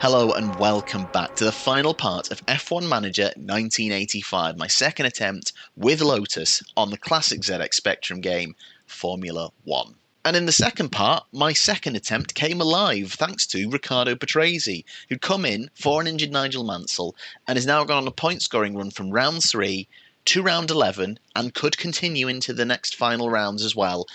Hello and welcome back to the final part of F1 Manager 1985, my second attempt with Lotus on the classic ZX Spectrum game Formula 1. And in the second part, my second attempt came alive thanks to Riccardo Patrese, who'd come in for an injured Nigel Mansell and has now gone on a point-scoring run from round 3 to round 11 and could continue into the next final rounds as well,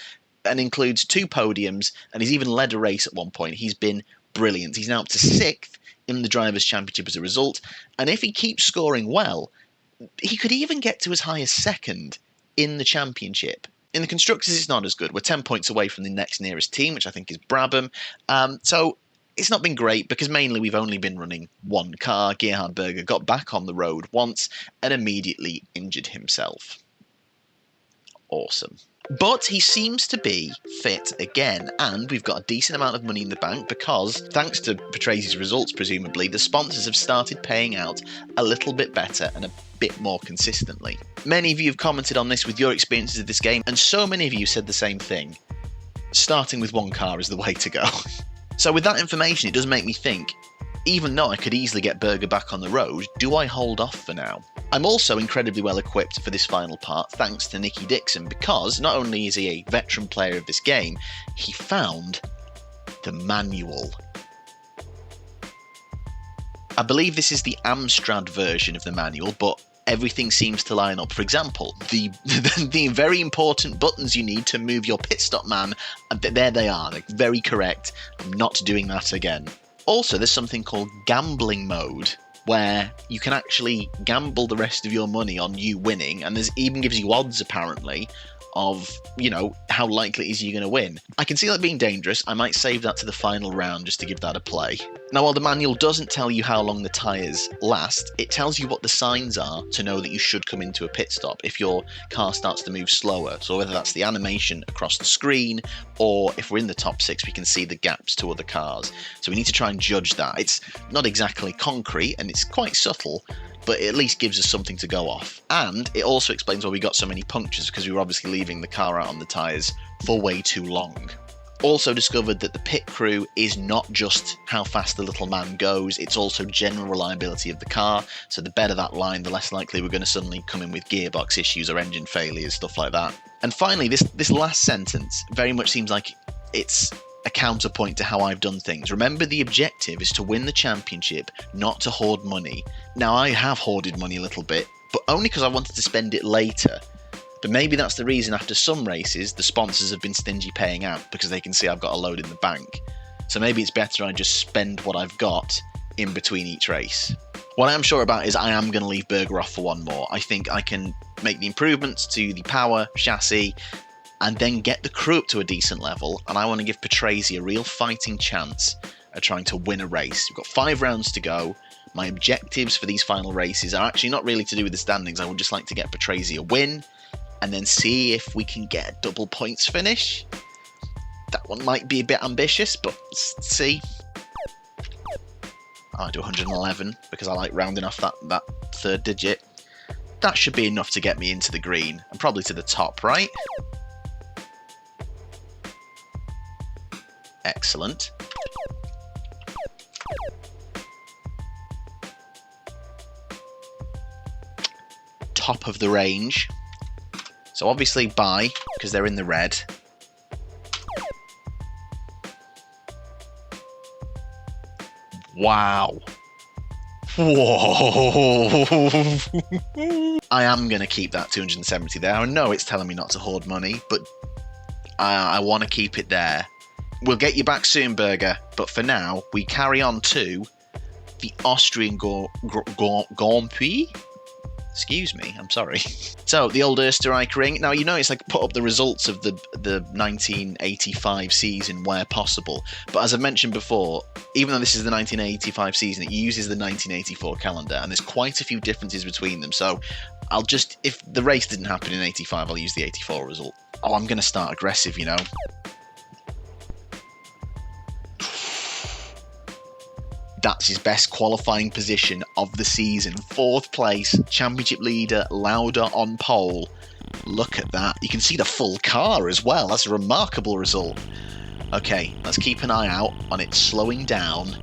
and includes 2 podiums, and he's even led a race at one point. He's been brilliant. He's now up to 6th in the Drivers' Championship as a result, and if he keeps scoring well, he could even get to as high as 2nd in the Championship. In the Constructors, it's not as good. We're 10 points away from the next nearest team, which I think is Brabham. So it's not been great because mainly we've only been running one car. Gerhard Berger got back on the road once and immediately injured himself. Awesome. But he seems to be fit again, and we've got a decent amount of money in the bank because, thanks to Patrese's results presumably, the sponsors have started paying out a little bit better and a bit more consistently. Many of you have commented on this with your experiences of this game, and so many of you said the same thing. Starting with one car is the way to go. So with that information, it does make me think, even though I could easily get Berger back on the road, do I hold off for now? I'm also incredibly well equipped for this final part thanks to Nicky Dixon, because not only is he a veteran player of this game, he found the manual. I believe this is the Amstrad version of the manual, but everything seems to line up. For example, the very important buttons you need to move your pit stop man, there they are, they're very correct. I'm not doing that again. Also, there's something called gambling mode, where you can actually gamble the rest of your money on you winning, and there's even gives you odds, apparently, of, you know, how likely it is you're going to win. I can see that being dangerous. I might save that to the final round just to give that a play. Now, while the manual doesn't tell you how long the tyres last, it tells you what the signs are to know that you should come into a pit stop if your car starts to move slower. So whether that's the animation across the screen, or if we're in the top 6, we can see the gaps to other cars. So we need to try and judge that. It's not exactly concrete, and it's quite subtle, but it at least gives us something to go off. And it also explains why we got so many punctures, because we were obviously leaving the car out on the tyres for way too long. Also discovered that the pit crew is not just how fast the little man goes, it's also general reliability of the car. So the better that line, the less likely we're going to suddenly come in with gearbox issues or engine failures, stuff like that. And finally, this last sentence very much seems like it's a counterpoint to how I've done things. Remember, the objective is to win the championship, not to hoard money. Now, I have hoarded money a little bit, but only because I wanted to spend it later. But maybe that's the reason after some races, the sponsors have been stingy paying out, because they can see I've got a load in the bank. So maybe it's better I just spend what I've got in between each race. What I am sure about is I am going to leave Berger off for one more. I think I can make the improvements to the power, chassis, and then get the crew up to a decent level, and I want to give Patrese a real fighting chance at trying to win a race. We've got 5 rounds to go. My objectives for these final races are actually not really to do with the standings. I would just like to get Patrese a win, and then see if we can get a double points finish. That one might be a bit ambitious, but let's see. I do 111 because I like rounding off that 3rd digit. That should be enough to get me into the green, and probably to the top, right? Excellent. Top of the range. So obviously buy, because they're in the red. Wow. Whoa. I am going to keep that 270 there. I know it's telling me not to hoard money, but I want to keep it there. We'll get you back soon, Berger, but for now, we carry on to the Austrian Grand Prix. Excuse me, I'm sorry. So, the old Österreich ring. Now, you know, it's like put up the results of the 1985 season where possible. But as I mentioned before, even though this is the 1985 season, it uses the 1984 calendar, and there's quite a few differences between them. So, I'll just, if the race didn't happen in 85, I'll use the 84 result. Oh, I'm going to start aggressive, you know. That's his best qualifying position of the season. 4th place, championship leader, Lauda on pole. Look at that. You can see the full car as well. That's a remarkable result. Okay, let's keep an eye out on it slowing down.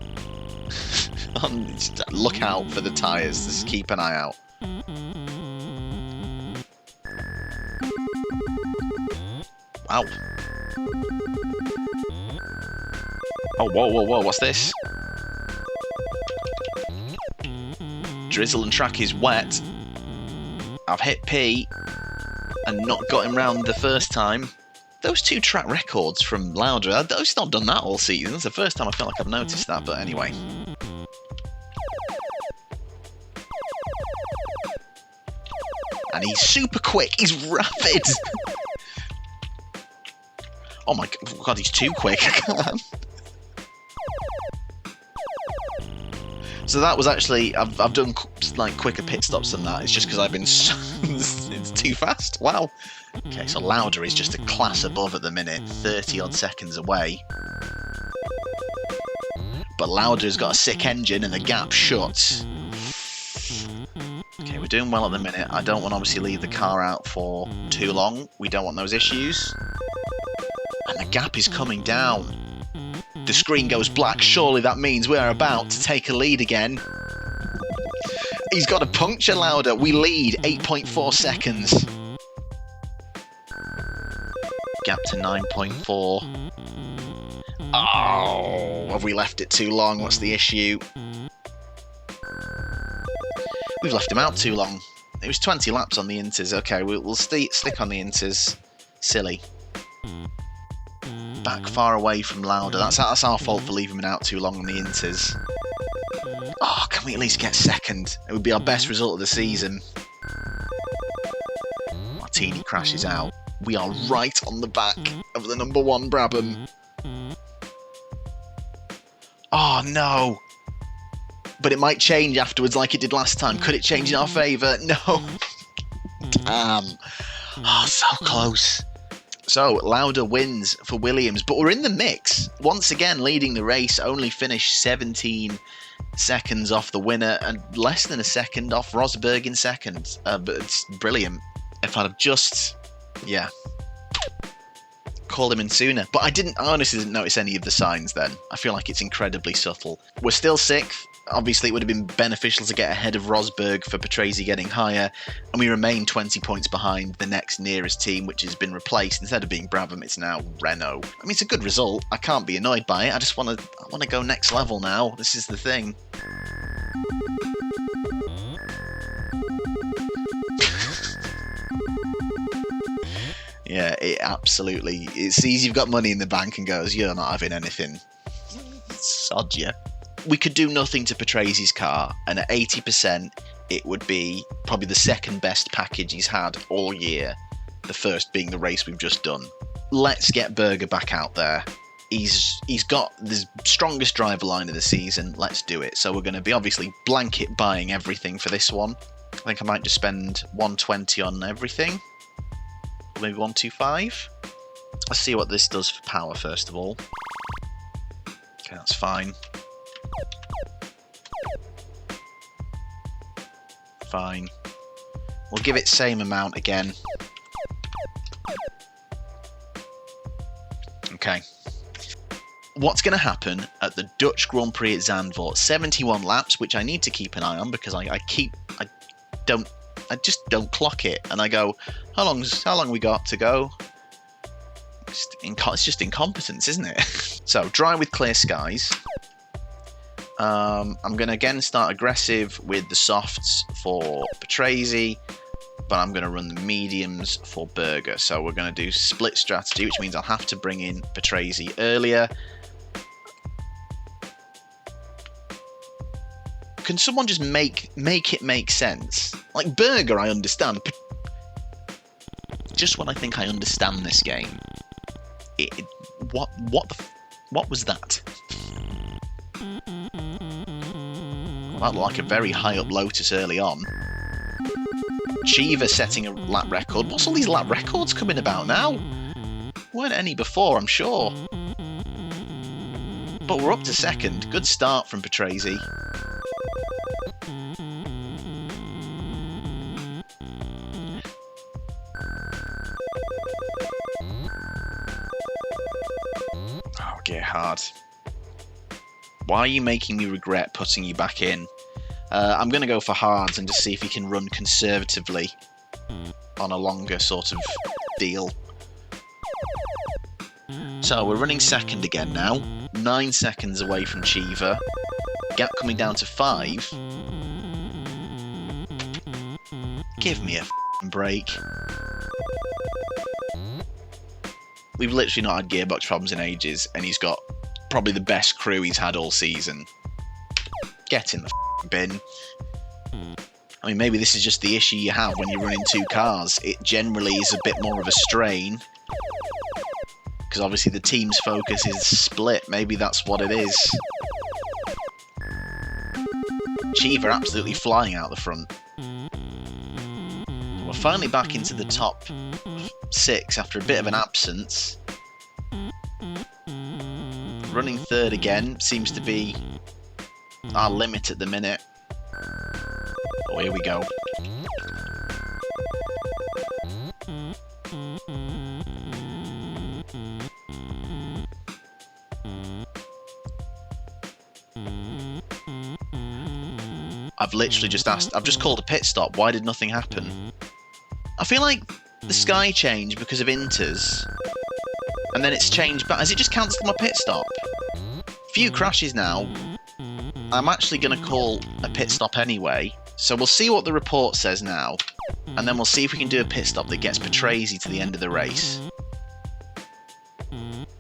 Look out for the tyres. Just keep an eye out. Wow. Oh, whoa, whoa, whoa, what's this? Drizzle and track is wet. I've hit P and not got him round the first time. Those 2 track records from Lauda, I've not done that all season. It's the first time I feel like I've noticed that, but anyway. And he's super quick, he's rapid! Oh my god, he's too quick, I can't. So that was actually, I've done like quicker pit stops than that. It's just because I've been it's too fast. Wow. Okay, so Lauda is just a class above at the minute, 30 odd seconds away. But Lauda's got a sick engine and the gap shuts. Okay, we're doing well at the minute. I don't want to obviously leave the car out for too long. We don't want those issues. And the gap is coming down. The screen goes black. Surely that means we're about to take a lead again. He's got a puncture, Lauda. We lead 8.4 seconds. Gap to 9.4. Oh, have we left it too long? What's the issue? We've left him out too long. It was 20 laps on the inters. Okay, we'll stick on the inters. Silly. Back far away from Lauda. That's our fault for leaving him out too long on the inters. Oh, can we at least get second? It would be our best result of the season. Martini crashes out. We are right on the back of the number 1 Brabham. Oh no! But it might change afterwards like it did last time. Could it change in our favour? No! Damn. Oh, so close. So, Lauda wins for Williams, but we're in the mix. Once again, leading the race, only finished 17 seconds off the winner and less than a second off Rosberg in second. But it's brilliant. If I'd have just, called him in sooner. But I honestly didn't notice any of the signs then. I feel like it's incredibly subtle. We're still 6th. Obviously, it would have been beneficial to get ahead of Rosberg for Patrese getting higher, and we remain 20 points behind the next nearest team, which has been replaced. Instead of being Brabham, it's now Renault. I mean, it's a good result. I can't be annoyed by it. I just want to go next level now. This is the thing. Yeah, it absolutely. It sees you've got money in the bank and goes, "You're not having anything." Sod ya. We could do nothing to Patrese's car, and at 80%, it would be probably the second best package he's had all year. The first being the race we've just done. Let's get Berger back out there. He's got the strongest driver line of the season. Let's do it. So we're going to be obviously blanket buying everything for this one. I think I might just spend 120 on everything. Or maybe 125. Let's see what this does for power first of all. Okay, that's fine. Fine. We'll give it same amount again. Okay. What's going to happen at the Dutch Grand Prix at Zandvoort? 71 laps, which I need to keep an eye on because I just don't clock it, and I go, how long we got to go? It's just incompetence, isn't it? So dry with clear skies. I'm going to again start aggressive with the softs for Patrese, but I'm going to run the mediums for Berger. So we're going to do split strategy, which means I'll have to bring in Patrese earlier. Can someone just make it make sense? Like Berger, I understand. Just when I think I understand this game, what was that? Well, that looked like a very high up Lotus early on. Chiva setting a lap record. What's all these lap records coming about now? Weren't any before, I'm sure. But we're up to second. Good start from Patrese. Oh, get hard. Why are you making me regret putting you back in? I'm going to go for hards and just see if he can run conservatively on a longer sort of deal. So we're running second again now. 9 seconds away from Chiva. Gap coming down to 5. Give me a break. We've literally not had gearbox problems in ages, and he's got probably the best crew he's had all season. Get in the bin. I mean, maybe this is just the issue you have when you're running 2 cars. It generally is a bit more of a strain. Because obviously the team's focus is split. Maybe that's what it is. Chiva absolutely flying out the front. We're finally back into the top 6 after a bit of an absence. Running third again seems to be our limit at the minute. Oh, here we go. I've literally just asked, I've just called a pit stop. Why did nothing happen? I feel like the sky changed because of inters, and then it's changed back. Has it just cancelled my pit stop? Few crashes now. I'm actually going to call a pit stop anyway. So we'll see what the report says now, and then we'll see if we can do a pit stop that gets Patrese to the end of the race.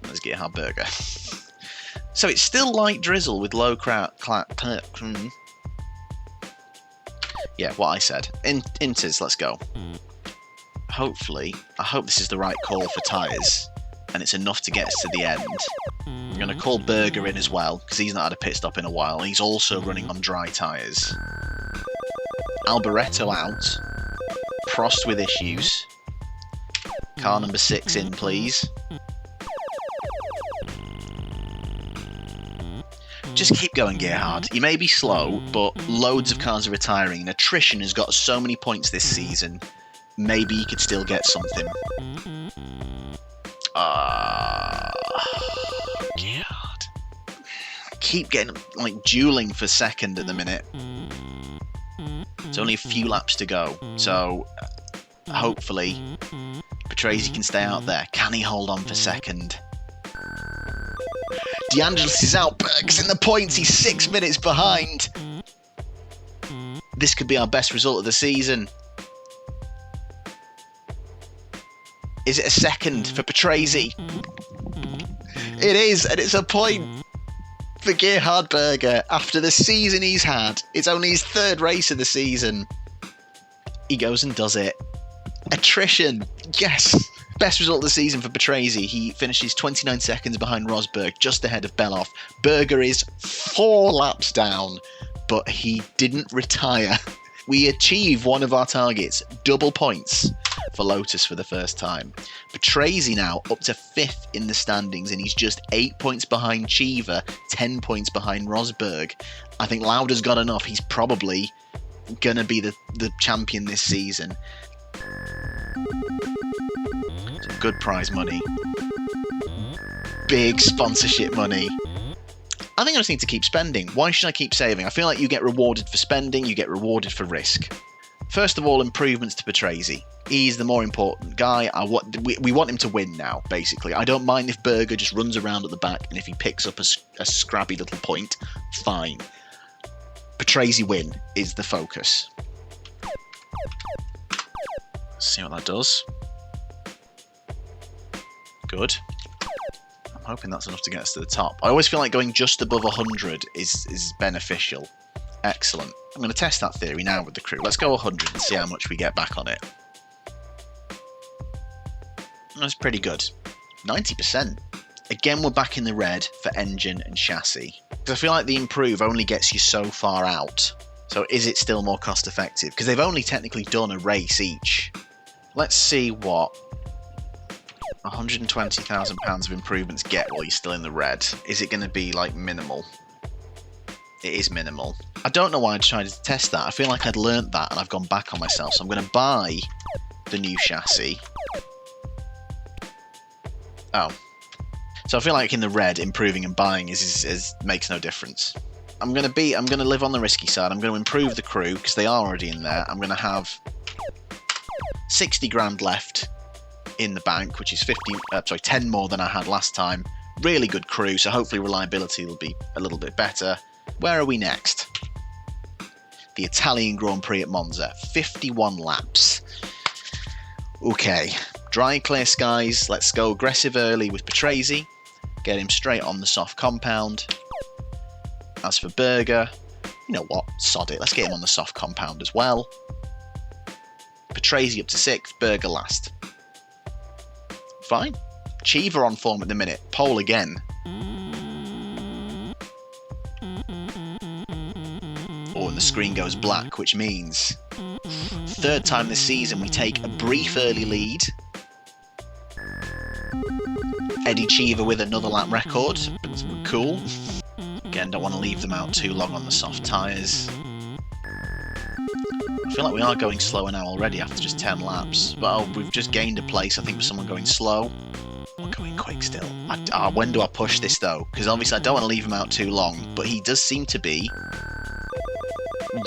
Let's get our burger. So it's still light drizzle with low yeah, what I said. Inters, let's go. Hopefully, I hope this is the right call for tyres, and it's enough to get us to the end. I'm going to call Berger in as well, because he's not had a pit stop in a while, and he's also running on dry tyres. Alboreto out. Prost with issues. Car number 6 in, please. Just keep going, Gerhard. You may be slow, but loads of cars are retiring, and attrition has got so many points this season. Maybe you could still get something. Gerhard. Keep getting, like, dueling for second at the minute. It's only a few laps to go, so hopefully Patrese can stay out there. Can he hold on for second? DeAngelis is out. Berg's in the points. He's 6 minutes behind. This could be our best result of the season. Is it a second for Patrese? It is, and it's a point for Gerhard Berger after the season he's had. It's only his 3rd race of the season. He goes and does it. Attrition. Yes. Best result of the season for Patrese. He finishes 29 seconds behind Rosberg, just ahead of Beloff. Berger is 4 laps down, but he didn't retire. We achieve one of our targets, double points for Lotus for the first time. Patrese now up to 5th in the standings, and he's just 8 points behind Chiva, 10 points behind Rosberg. I think Lauda's got enough. He's probably going to be the champion this season. Good prize money. Big sponsorship money. I think I just need to keep spending. Why should I keep saving? I feel like you get rewarded for spending, you get rewarded for risk. First of all, improvements to Patrese. He's the more important guy. We want him to win now, basically. I don't mind if Berger just runs around at the back, and if he picks up a scrappy little point, fine. Patrese win is the focus. Let's see what that does. Good. I'm hoping that's enough to get us to the top. I always feel like going just above 100 is beneficial. Excellent. I'm going to test that theory now with the crew. Let's go 100 and see how much we get back on it. That's pretty good. 90%. Again, we're back in the red for engine and chassis. Because I feel like the improve only gets you so far out. So is it still more cost effective? Because they've only technically done a race each. Let's see what £120,000 of improvements get while you're still in the red. Is it going to be like minimal? It is minimal. I don't know why I decided to test that. I feel like I'd learnt that and I've gone back on myself. So I'm going to buy the new chassis. Oh. So I feel like in the red, improving and buying is makes no difference. I'm gonna live on the risky side. I'm gonna improve the crew because they are already in there. I'm gonna have 60 grand left in the bank, which is 10 more than I had last time. Really good crew, so hopefully reliability will be a little bit better. Where are we next? The Italian Grand Prix at Monza, 51 laps. Okay, dry and clear skies. Let's go aggressive early with Patrese. Get him straight on the soft compound. As for Berger, you know what? Sod it. Let's get him on the soft compound as well. Patrese up to 6th, Berger last. Fine. Cheever on form at the minute. Pole again. Oh, and the screen goes black, which means 3rd time this season we take a brief early lead. Eddie Cheever with another lap record. Cool. Again, don't want to leave them out too long on the soft tyres. I feel like we are going slower now already after just 10 laps. Well, we've just gained a place, I think, with someone going slow. We're going quick still. When do I push this, though? Because obviously I don't want to leave him out too long, but he does seem to be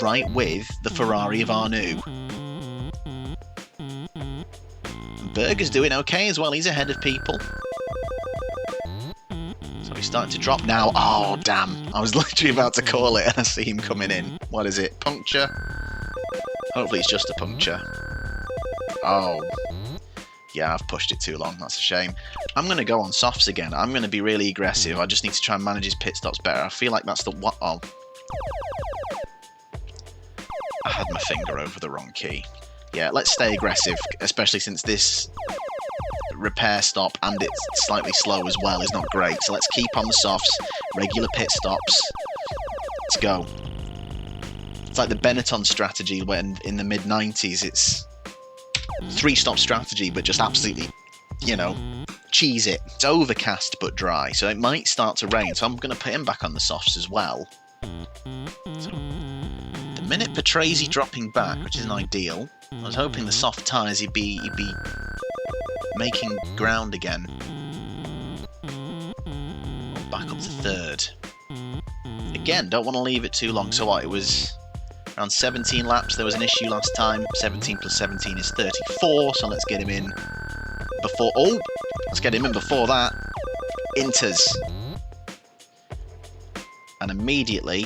right with the Ferrari of Arnoux. Berger's doing okay as well. He's ahead of people. So he's starting to drop now. Oh, damn. I was literally about to call it and I see him coming in. What is it? Puncture? Hopefully it's just a puncture. Oh. Yeah, I've pushed it too long. That's a shame. I'm going to go on softs again. I'm going to be really aggressive. I just need to try and manage his pit stops better. I feel like that's the... What? Oh. I had my finger over the wrong key. Yeah, let's stay aggressive, especially since this repair stop and it's slightly slow as well is not great. So let's keep on the softs, regular pit stops. Let's go. It's like the Benetton strategy when in the mid-90s it's 3-stop strategy, but just absolutely, cheese it. It's overcast but dry, so it might start to rain, so I'm going to put him back on the softs as well. So, the minute Patrese dropping back, which isn't ideal, I was hoping the soft tyres he'd be making ground again. Back up to 3rd. Again, don't want to leave it too long. So what, it was around 17 laps. There was an issue last time. 17 plus 17 is 34, so let's get him in before... Oh! Let's get him in before that. Inters. And immediately,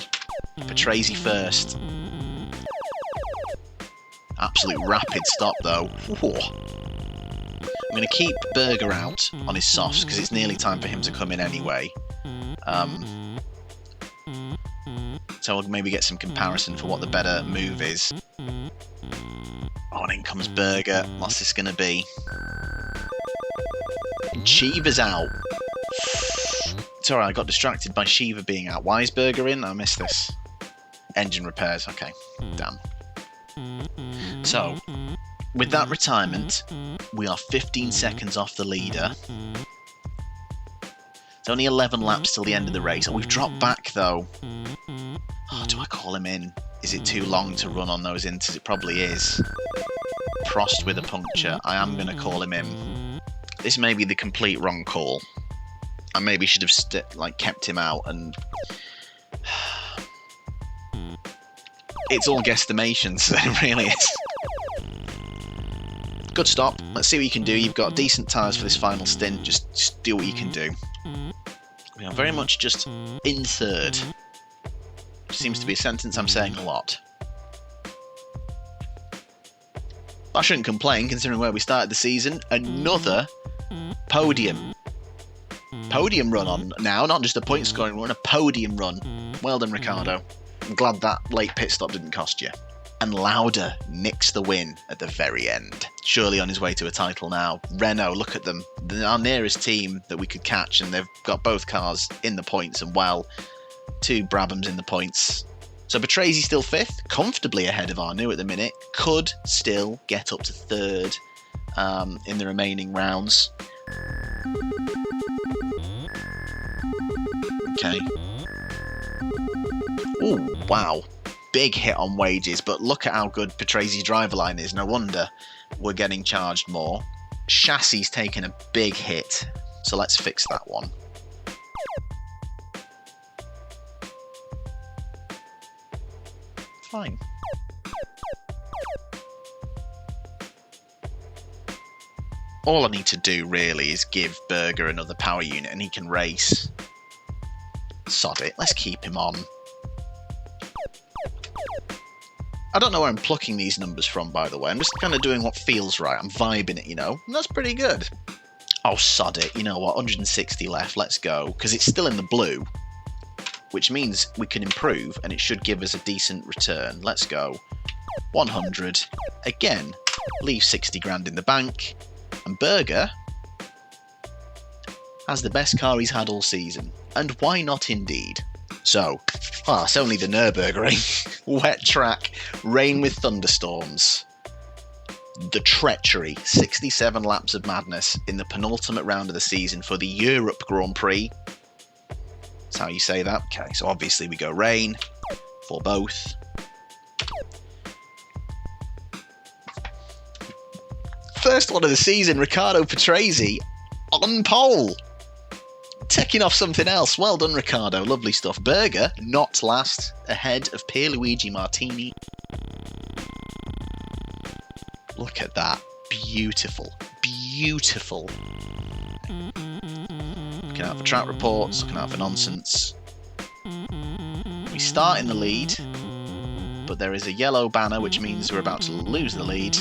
Patrese first. Absolute rapid stop, though. Whoa. I'm going to keep Berger out on his softs, because it's nearly time for him to come in anyway. So we'll maybe get some comparison for what the better move is. Oh, and in comes Berger. What's this going to be? Cheever's out. It's alright, I got distracted by Cheever being out. Why is Berger in? I missed this. Engine repairs. Okay, damn. So, with that retirement, we are 15 seconds off the leader. It's only 11 laps till the end of the race. Oh, we've dropped back, though. Oh, do I call him in? Is it too long to run on those inters? It probably is. Prost with a puncture. I am going to call him in. This may be the complete wrong call. I maybe should have kept him out and... It's all guesstimations, it really is. Good stop. Let's see what you can do. You've got decent tyres for this final stint. Just do what you can do. We are very much just in 3rd. Which seems to be a sentence I'm saying a lot. I shouldn't complain considering where we started the season. Another podium. Podium run on now, not just a point scoring run, a podium run. Well done, Ricciardo. I'm glad that late pit stop didn't cost you. And Lauda nicks the win at the very end. Surely on his way to a title now. Renault, look at them. They're our nearest team that we could catch, and they've got both cars in the points, and well, 2 Brabhams in the points. So Patrese still 5th, comfortably ahead of Arnoux at the minute. Could still get up to 3rd in the remaining rounds. Okay. Oh, wow. Big hit on wages, but look at how good Patrese's driver line is. No wonder we're getting charged more. Chassis taking a big hit, so let's fix that one. fine. All I need to do, really, is give Berger another power unit and he can race. Sod it, let's keep him on. I don't know where I'm plucking these numbers from, by the way. I'm just kind of doing what feels right. I'm vibing it, you know? And that's pretty good. Oh, sod it. You know what? 160 left. Let's go. Because it's still in the blue. Which means we can improve, and it should give us a decent return. Let's go. 100. Again, leave 60 grand in the bank. And Berger has the best car he's had all season. And why not indeed? So, it's only the Nürburgring. Wet track, rain with thunderstorms. The treachery, 67 laps of madness in the penultimate round of the season for the Europe Grand Prix. That's how you say that. Okay, so obviously we go rain for both. First one of the season, Riccardo Patrese on pole. Taking off something else. Well done, Riccardo. Lovely stuff. Berger, not last, ahead of Pierluigi Martini. Look at that. Beautiful. Beautiful. Looking out for track reports, looking out for nonsense. We start in the lead, but there is a yellow banner, which means we're about to lose the lead.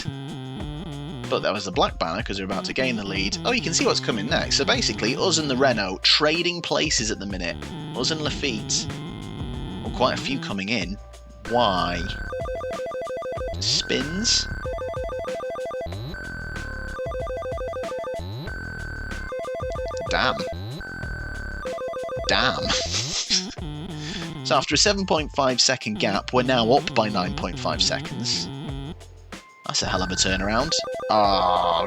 But there was a black banner because we're about to gain the lead. Oh, you can see what's coming next. So basically, us and the Renault trading places at the minute. Us and Lafitte. Well, quite a few coming in. Why? Spins? Damn. Damn. So after a 7.5 second gap, we're now up by 9.5 seconds. That's a hell of a turnaround. Oh.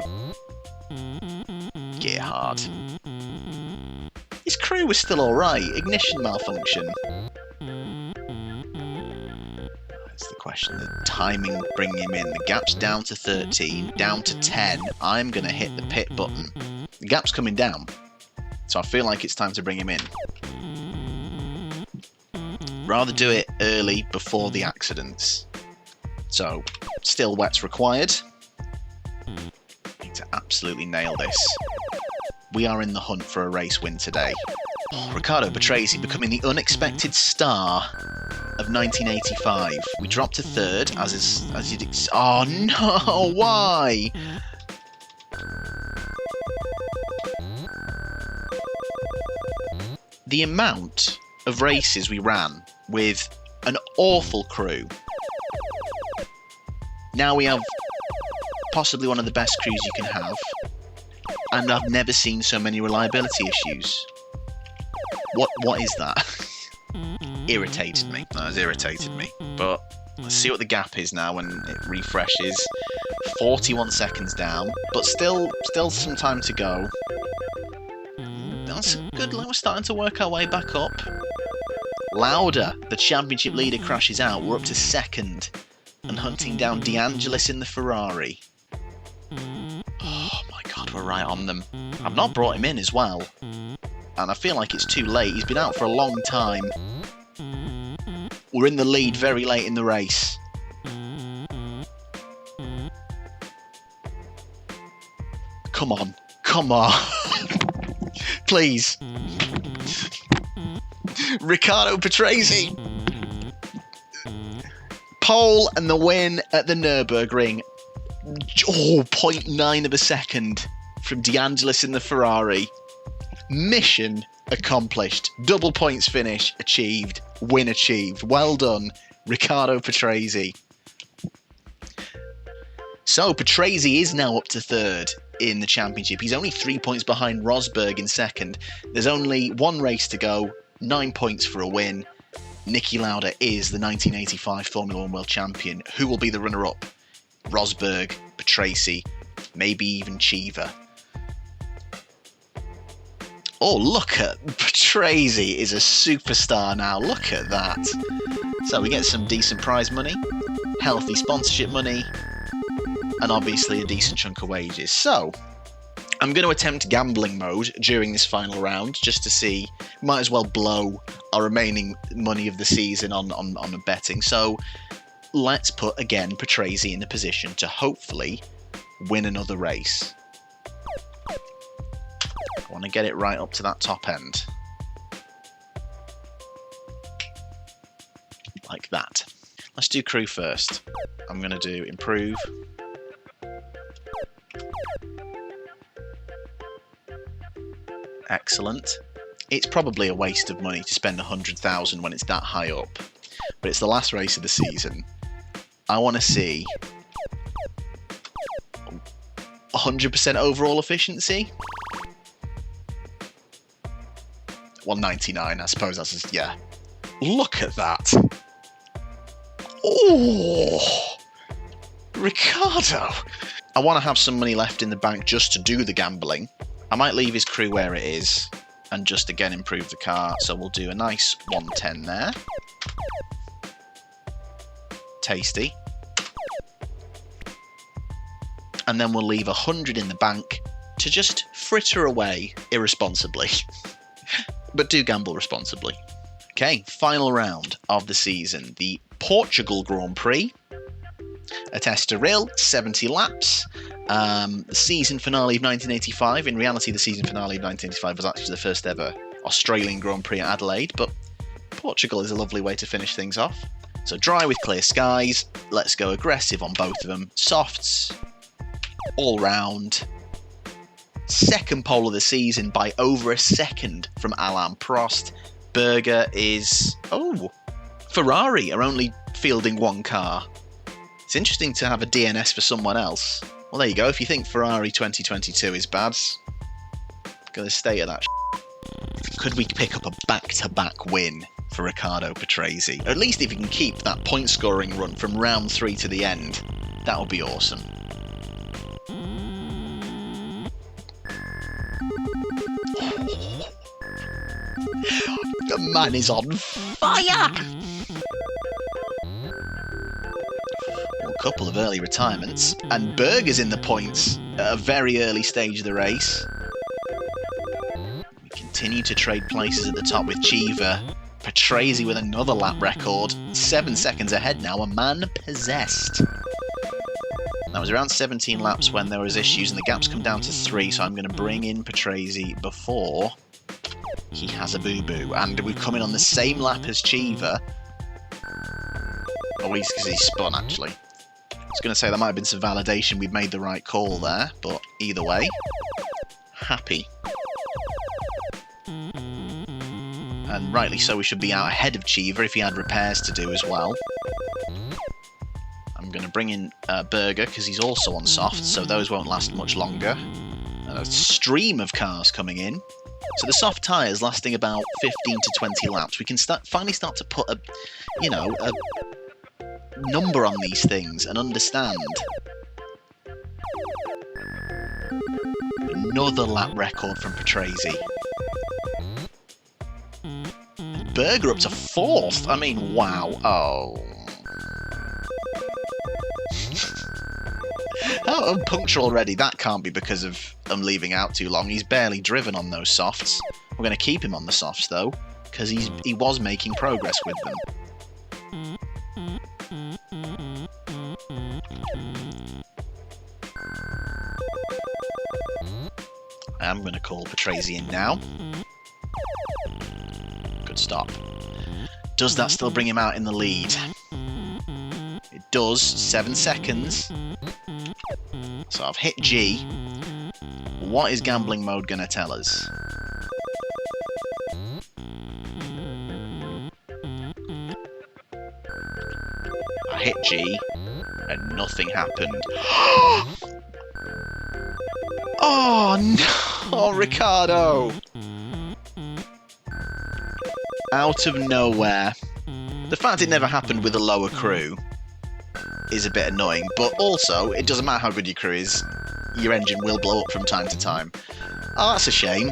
Gear hard. His crew was still alright. Ignition malfunction. That's the question. The timing bringing him in. The gap's down to 13, down to 10. I'm going to hit the pit button. The gap's coming down. So I feel like it's time to bring him in. Rather do it early before the accidents. So, still wets required. Need to absolutely nail this. We are in the hunt for a race win today. Riccardo Patrese becoming the unexpected star of 1985. We dropped to third, as you'd oh no, why? The amount of races we ran with an awful crew. Now we have possibly one of the best crews you can have, and I've never seen so many reliability issues. What is that? Irritated me. That has irritated me. But let's see what the gap is now when it refreshes. 41 seconds down, but still some time to go. That's good. We're starting to work our way back up. Lauda, the championship leader, crashes out. We're up to second. And hunting down De Angelis in the Ferrari. Oh my god, we're right on them. I've not brought him in as well. And I feel like it's too late. He's been out for a long time. We're in the lead very late in the race. Come on. Come on. Please. Riccardo Patrese. Pole and the win at the Nürburgring. Oh, 0.9 of a second from De Angelis in the Ferrari. Mission accomplished. Double points finish achieved. Win achieved. Well done, Riccardo Patrese. So Patrese is now up to third in the championship. He's only 3 points behind Rosberg in second. There's only one race to go. 9 points for a win. Niki Lauda is the 1985 Formula 1 World Champion. Who will be the runner-up? Rosberg, Patrese, maybe even Cheever. Oh, look at Patrese is a superstar now. Look at that. So we get some decent prize money, healthy sponsorship money, and obviously a decent chunk of wages. So I'm going to attempt gambling mode during this final round just to see. Might as well blow our remaining money of the season on betting. So let's put, again, Patrese in a position to hopefully win another race. I want to get it right up to that top end. Like that. Let's do crew first. I'm going to do improve. Excellent. It's probably a waste of money to spend 100,000 when it's that high up. But it's the last race of the season. I want to see 100% overall efficiency. Well, 99, I suppose that's just, yeah. Look at that. Oh, Ricciardo. I want to have some money left in the bank just to do the gambling. I might leave his crew where it is and just again improve the car. So we'll do a nice 110 there. Tasty. And then we'll leave 100 in the bank to just fritter away irresponsibly. But do gamble responsibly. Okay, final round of the season. The Portugal Grand Prix. A Estoril, 70 laps. The season finale of 1985. In reality, the season finale of 1985 was actually the first ever Australian Grand Prix at Adelaide, but Portugal is a lovely way to finish things off. So dry with clear skies. Let's go aggressive on both of them. Softs, all round. Second pole of the season by over a second from Alain Prost. Berger is... oh, Ferrari are only fielding one car. It's interesting to have a DNS for someone else. Well, there you go. If you think Ferrari 2022 is bad, go to stay at that. Could we pick up a back-to-back win for Riccardo Patrese? Or at least if he can keep that point-scoring run from round 3 to the end, that would be awesome. The man is on fire! A couple of early retirements, and Berger's in the points at a very early stage of the race. We continue to trade places at the top with Chiva. Patrese with another lap record, 7 seconds ahead now, a man possessed. That was around 17 laps when there was issues, and the gap's come down to 3, so I'm going to bring in Patrese before he has a boo-boo. And we've come in on the same lap as Chiva. Oh, he's because he's spun, actually. I was going to say there might have been some validation we'd made the right call there, but either way, happy. And rightly so, we should be out ahead of Chiva if he had repairs to do as well. I'm going to bring in Berger because he's also on soft, so those won't last much longer. And a stream of cars coming in. So the soft tyres lasting about 15 to 20 laps. We can finally start to put a number on these things and understand. Another lap record from Patrese. Berger up to 4th. I mean, wow. Oh. Oh, I'm punctual already. That can't be because of him leaving out too long. He's barely driven on those softs. We're going to keep him on the softs, though, because he was making progress with them. I'm going to call Patrese in now. Good stop. Does that still bring him out in the lead? It does. 7 seconds. So I've hit G. What is gambling mode going to tell us? I hit G and nothing happened. Oh no! Oh, Ricciardo! Out of nowhere. The fact it never happened with a lower crew is a bit annoying, but also, it doesn't matter how good your crew is, your engine will blow up from time to time. Oh, that's a shame.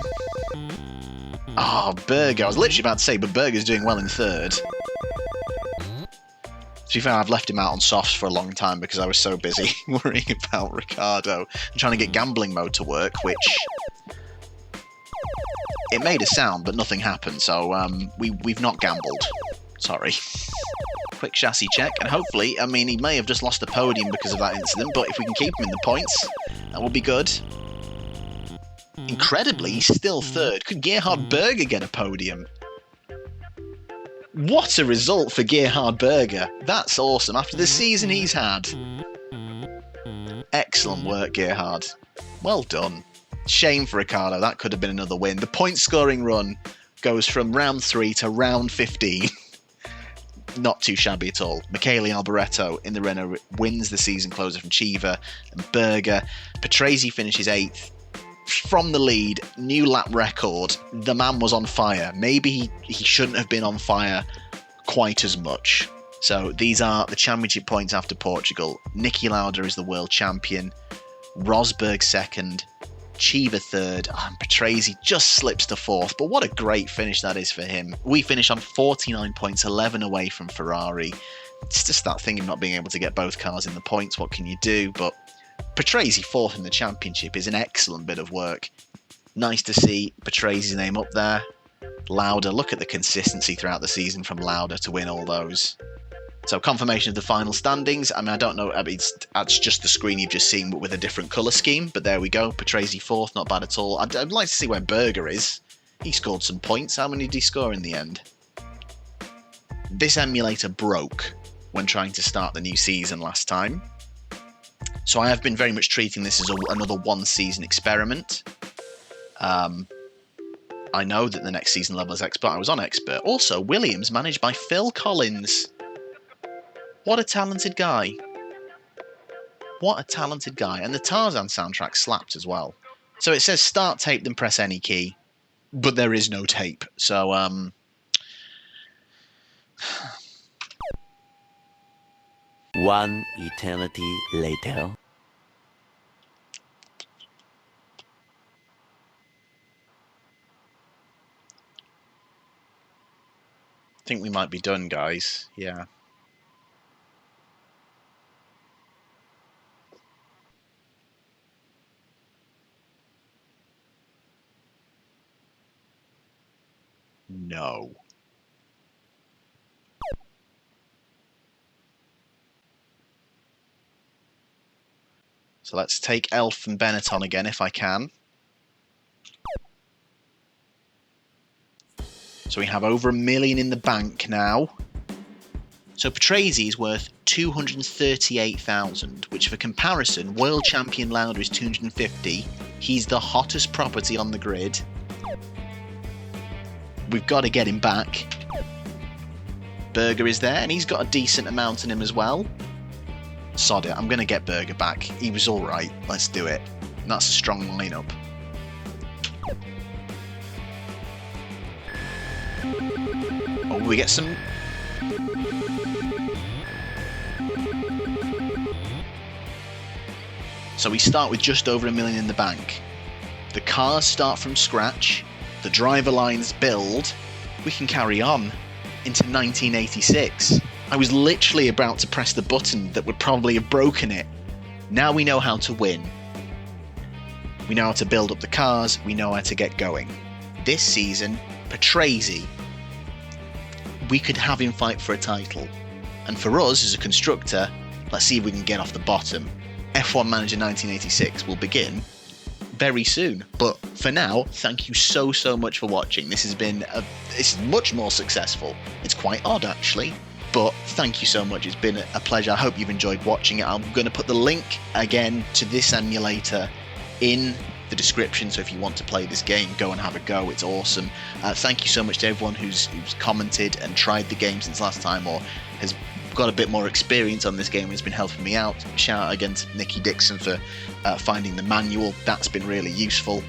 Oh, Berger. I was literally about to say, but Berger's doing well in 3rd. To be fair, I've left him out on softs for a long time because I was so busy worrying about Ricciardo and trying to get gambling mode to work, which... it made a sound, but nothing happened, so we've not gambled. Sorry. quick chassis check, and hopefully, I mean, he may have just lost the podium because of that incident, but if we can keep him in the points, that will be good. Incredibly, he's still third. Could Gerhard Berger get a podium? What a result for Gerhard Berger. That's awesome. After the season he's had. Excellent work, Gerhard. Well done. Shame for Ricciardo. That could have been another win. The point-scoring run goes from round 3 to round 15. Not too shabby at all. Michele Alboreto in the Renault wins the season closer from Chiva and Berger. Patrese finishes 8th. From the lead, new lap record. The man was on fire. Maybe he shouldn't have been on fire quite as much. So these are the championship points after Portugal. Niki Lauda is the world champion. Rosberg second. Chiva third. And Patrese just slips to 4th. But what a great finish that is for him. We finish on 49 points, 11 away from Ferrari. It's just that thing of not being able to get both cars in the points. What can you do? But Patrese 4th in the championship is an excellent bit of work. Nice to see Patrese's name up there. Lauda, look at the consistency throughout the season from Lauda to win all those. So confirmation of the final standings. I mean, I don't know, I mean, that's just the screen you've just seen, but with a different colour scheme. But there we go, Patrese 4th, not bad at all. I'd like to see where Berger is. He scored some points. How many did he score in the end? This emulator broke when trying to start the new season last time. So I have been very much treating this as another one-season experiment. I know that the next season level is Expert. I was on Expert. Also, Williams managed by Phil Collins. What a talented guy. What a talented guy. And the Tarzan soundtrack slapped as well. So it says start tape, then press any key. But there is no tape. So, One eternity later. I think we might be done, guys. Yeah. No. So let's take Elf and Bennett on again if I can. So we have over $1 million in the bank now. So Patrese is worth 238,000, which for comparison, world champion Lauda is 250. He's the hottest property on the grid. We've got to get him back. Berger is there, and he's got a decent amount in him as well. Sod it, I'm going to get Berger back. He was alright, let's do it. And that's a strong lineup. Oh, we get some... So we start with just over $1 million in the bank. The cars start from scratch. The driver lines build. We can carry on into 1986. I was literally about to press the button that would probably have broken it. Now we know how to win. We know how to build up the cars. We know how to get going. This season, Patrese, we could have him fight for a title. And for us as a constructor, let's see if we can get off the bottom. F1 Manager 1986 will begin very soon. But for now, thank you so much for watching. This has been it's much more successful. It's quite odd actually, but thank you so much. It's been a pleasure. I hope you've enjoyed watching it. I'm going to put the link again to this emulator in the description, so if you want to play this game, go and have a go. It's awesome. Thank you so much to everyone who's commented and tried the game since last time, or has got a bit more experience on this game and has been helping me out. Shout out again to Nicky Dixon for finding the manual. That's been really useful.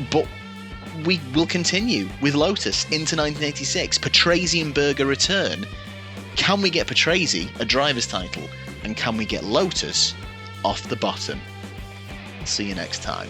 But we will continue with Lotus into 1986. Patrese and Berger return. Can we get Patrese a driver's title? And can we get Lotus off the bottom? See you next time.